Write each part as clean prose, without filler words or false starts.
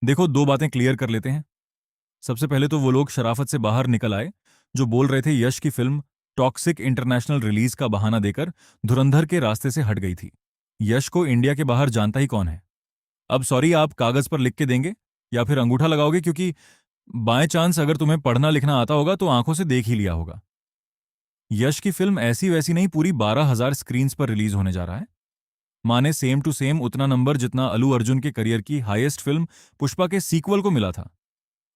देखो, दो बातें क्लियर कर लेते हैं। सबसे पहले तो वो लोग शराफत से बाहर निकल आए जो बोल रहे थे यश की फिल्म टॉक्सिक इंटरनेशनल रिलीज का बहाना देकर धुरंधर के रास्ते से हट गई थी। यश को इंडिया के बाहर जानता ही कौन है। अब सॉरी आप कागज पर लिख के देंगे या फिर अंगूठा लगाओगे, क्योंकि बाय चांस अगर तुम्हें पढ़ना लिखना आता होगा तो आंखों से देख ही लिया होगा। यश की फिल्म ऐसी वैसी नहीं, पूरी 12,000 स्क्रीन्स पर रिलीज होने जा रहा है। माने सेम टू सेम उतना नंबर जितना अल्लू अर्जुन के करियर की हाईएस्ट फिल्म पुष्पा के सीक्वल को मिला था।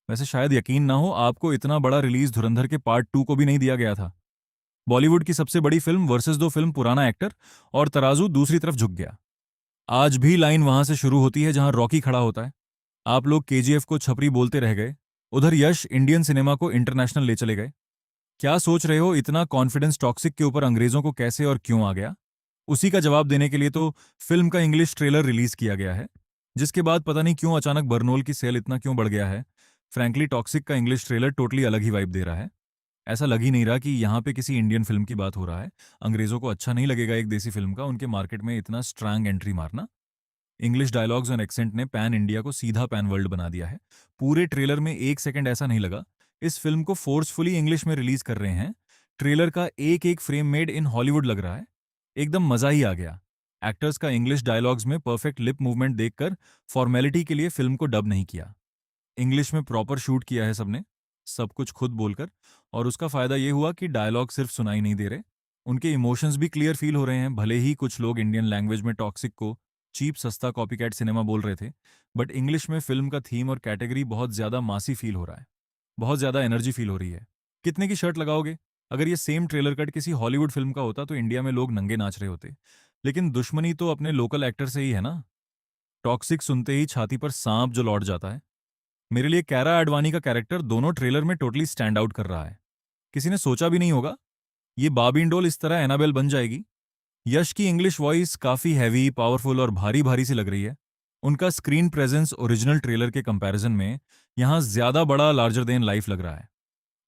वैसे शायद यकीन ना हो, आपको इतना बड़ा रिलीज धुरंधर के पार्ट 2 को भी नहीं दिया गया था। बॉलीवुड की सबसे बड़ी फिल्म वर्सेस दो फिल्म पुराना एक्टर, और तराजू दूसरी तरफ झुक गया। आज भी लाइन वहां से शुरू होती है जहां रॉकी खड़ा होता है। आप लोग केजीएफ को छपरी बोलते रह गए, उधर यश इंडियन सिनेमा को इंटरनेशनल ले चले गए। क्या सोच रहे हो, इतना कॉन्फिडेंस टॉक्सिक के ऊपर अंग्रेजों को कैसे और क्यों आ गया? उसी का जवाब देने के लिए तो फिल्म का इंग्लिश ट्रेलर रिलीज किया गया है, जिसके बाद पता नहीं क्यों अचानक बर्नोल की सेल इतना क्यों बढ़ गया है। फ्रैंकली टॉक्सिक का इंग्लिश ट्रेलर टोटली अलग ही वाइब दे रहा है। ऐसा लग ही नहीं रहा कि यहाँ पे किसी इंडियन फिल्म की बात हो रहा है। अंग्रेजों को अच्छा नहीं लगेगा एक देसी फिल्म का उनके मार्केट में इतना स्ट्रांग एंट्री मारना। इंग्लिश डायलॉग्स और एक्सेंट ने पैन इंडिया को सीधा पैन वर्ल्ड बना दिया है। पूरे ट्रेलर में एक सेकंड ऐसा नहीं लगा इस फिल्म को फोर्सफुली इंग्लिश में रिलीज कर रहे हैं। ट्रेलर का एक एक फ्रेम मेड इन हॉलीवुड लग रहा है। एकदम मजा ही आ गया। एक्टर्स का इंग्लिश डायलॉग्स में परफेक्ट लिप मूवमेंट देखकर फॉर्मेलिटी के लिए फिल्म को डब नहीं किया, इंग्लिश में प्रॉपर शूट किया है सबने, सब कुछ खुद बोलकर। और उसका फायदा ये हुआ कि डायलॉग सिर्फ सुनाई नहीं दे रहे, उनके इमोशंस भी क्लियर फील हो रहे हैं। भले ही कुछ लोग इंडियन लैंग्वेज में टॉक्सिक को चीप सस्ता कॉपीकैट सिनेमा बोल रहे थे, बट इंग्लिश में फिल्म का थीम और कैटेगरी बहुत ज्यादा मासी फील हो रहा है। बहुत ज्यादा एनर्जी फील हो रही है। कितने की शर्ट लगाओगे? अगर ये सेम ट्रेलर कट किसी हॉलीवुड फिल्म का होता तो इंडिया में लोग नंगे नाच रहे होते। लेकिन दुश्मनी तो अपने लोकल एक्टर से ही है ना। टॉक्सिक सुनते ही छाती पर सांप जो लौट जाता है। मेरे लिए कैरा आडवाणी का कैरेक्टर दोनों ट्रेलर में टोटली स्टैंड आउट कर रहा है। किसी ने सोचा भी नहीं होगा ये बाबी डोल इस तरह एनाबेल बन जाएगी। यश की इंग्लिश वॉइस काफी हैवी, पावरफुल और भारी भारी सी लग रही है। उनका स्क्रीन प्रेजेंस ओरिजिनल ट्रेलर के कंपैरिजन में यहां ज्यादा बड़ा, लार्जर देन लाइफ लग रहा है।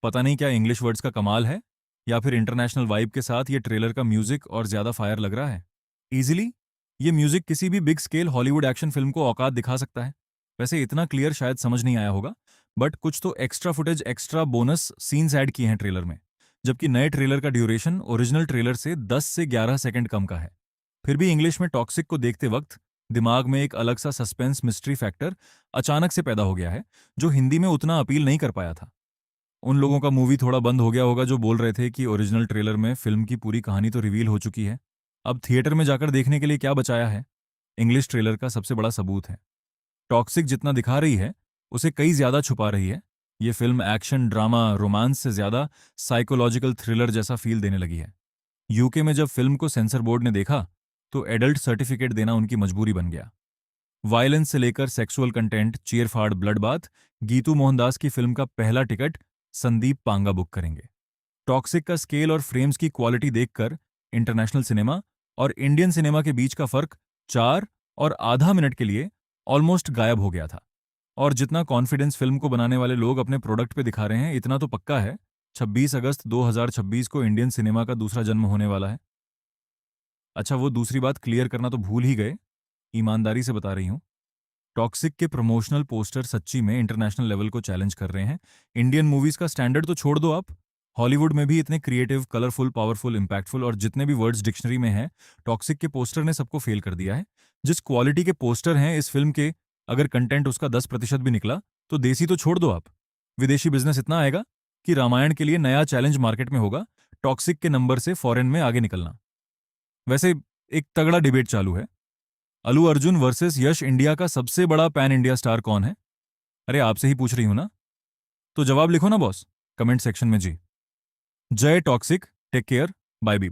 पता नहीं क्या इंग्लिश वर्ड्स का कमाल है, या फिर इंटरनेशनल वाइब के साथ ये ट्रेलर का म्यूजिक और ज्यादा फायर लग रहा है। इजीली ये म्यूजिक किसी भी big scale Hollywood action film को औकात दिखा सकता है। वैसे इतना क्लियर शायद समझ नहीं आया होगा, बट कुछ तो extra footage, extra bonus scenes add किए हैं ट्रेलर में, जबकि नए ट्रेलर का ड्यूरेशन ओरिजिनल ट्रेलर से 10 से 11 सेकंड कम का है। फिर भी इंग्लिश में टॉक्सिक को देखते वक्त दिमाग में एक अलग सा सस्पेंस मिस्ट्री फैक्टर अचानक से पैदा हो गया है, जो हिंदी में उतना अपील नहीं कर पाया था। उन लोगों का मूवी थोड़ा बंद हो गया होगा जो बोल रहे थे कि ओरिजिनल ट्रेलर में फिल्म की पूरी कहानी तो रिवील हो चुकी है, अब थिएटर में जाकर देखने के लिए क्या बचाया है। इंग्लिश ट्रेलर का सबसे बड़ा सबूत है। टॉक्सिक जितना दिखा रही है उसे कई ज्यादा छुपा रही है। ये फिल्म एक्शन, ड्रामा, रोमांस से ज्यादा साइकोलॉजिकल थ्रिलर जैसा फील देने लगी है। यूके में जब फिल्म को सेंसर बोर्ड ने देखा तो एडल्ट सर्टिफिकेट देना उनकी मजबूरी बन गया। वायलेंस से लेकर सेक्सुअल कंटेंट, चीयरफाड़, ब्लडबाथ, गीतू मोहनदास की फिल्म का पहला टिकट संदीप पांगा बुक करेंगे। टॉक्सिक का स्केल और फ्रेम्स की क्वालिटी देखकर इंटरनेशनल सिनेमा और इंडियन सिनेमा के बीच का फर्क 4 और आधा मिनट के लिए ऑलमोस्ट गायब हो गया था। और जितना कॉन्फिडेंस फिल्म को बनाने वाले लोग अपने प्रोडक्ट पे दिखा रहे हैं, इतना तो पक्का है 26 अगस्त 2026 को इंडियन सिनेमा का दूसरा जन्म होने वाला है। अच्छा, वो दूसरी बात क्लियर करना तो भूल ही गए, ईमानदारी से बता रही हूं। टॉक्सिक के प्रमोशनल पोस्टर सच्ची में इंटरनेशनल लेवल को चैलेंज कर रहे हैं। इंडियन मूवीज का स्टैंडर्ड तो छोड़ दो आप, हॉलीवुड में भी इतने क्रिएटिव, कलरफुल, पावरफुल, इंपैक्टफुल और जितने भी वर्ड्स डिक्शनरी में हैं, टॉक्सिक के पोस्टर ने सबको फेल कर दिया है। जिस क्वालिटी के पोस्टर हैं इस फिल्म के, अगर कंटेंट उसका 10% भी निकला तो देसी तो छोड़ दो आप, विदेशी बिजनेस इतना आएगा कि रामायण के लिए नया चैलेंज मार्केट में होगा, टॉक्सिक के नंबर से फॉरेन में आगे निकलना। वैसे एक तगड़ा डिबेट चालू है, अल्लू अर्जुन वर्सेस यश, इंडिया का सबसे बड़ा पैन इंडिया स्टार कौन है? अरे आपसे ही पूछ रही हूं ना, तो जवाब लिखो ना बॉस, कमेंट सेक्शन में जी। जय toxic, take care, bye B.